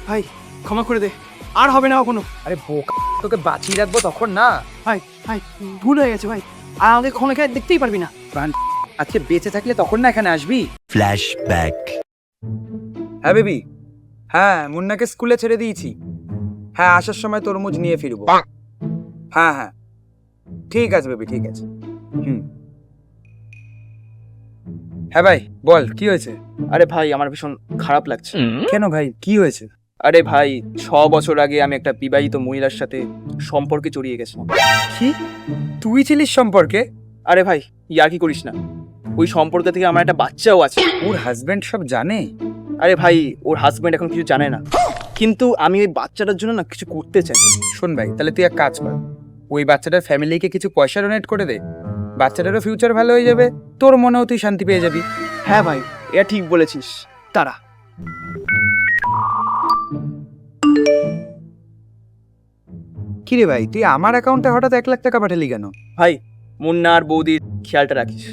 ভাই ক্ষমা করে দে, আর হবে না কখনো। আরে বোকা, তোকে বাঁচিয়ে রাখবো তখন না। ভাই ভাই ভুল হয়ে গেছে ভাই, আর আমাকে কখনো এখানে দেখতেই পারবি না। আজকে বেঁচে থাকলে তখন না এখানে আসবি। ফ্ল্যাশব্যাক। হ্যাঁ বেবি, হ্যাঁ মুন্নাকে স্কুলে ছেড়ে দিয়েছি। হ্যাঁ আসার সময় তরমুজ নিয়ে ফিরবো। হ্যাঁ হ্যাঁ ঠিক আছে বেবি, ঠিক আছে। হ্যাঁ ভাই বল, কি হয়েছে? আরে ভাই আমার ভীষণ খারাপ লাগছে। কেন ভাই, কি হয়েছে? আরে ভাই 6 বছর আগে আমি একটা বিবাহিত মহিলার সাথে সম্পর্কে জড়িয়ে গেছিলাম। কি, তুই ছিলিস সম্পর্কে? আরে ভাই ইয়ার কি করিস না, ওই সম্পর্ক থেকে আমার একটা বাচ্চাও আছে। ওর হাজবেন্ড সব জানে? আরে ভাই ওর হাজবেন্ড এখন কিছু জানে না, কিন্তু আমি ওই বাচ্চাটার জন্য না কিছু করতে চাই। শোন ভাই, তাহলে তুই এক কাজ কর, ওই বাচ্চাটার ফ্যামিলিকে কিছু পয়সা ডোনেট করে দে, বাচ্চাটারও ফিউচার ভালো হয়ে যাবে, তোর মনেও তুই শান্তি পেয়ে যাবি। হ্যাঁ ভাই এটা ঠিক বলেছিস, তারা। কি রে ভাই, তুই আমার অ্যাকাউন্টে হঠাৎ 1 লাখ টাকা পাঠালি কেন? ভাই মুন্না আর বৌদির খেয়ালটা রাখিস।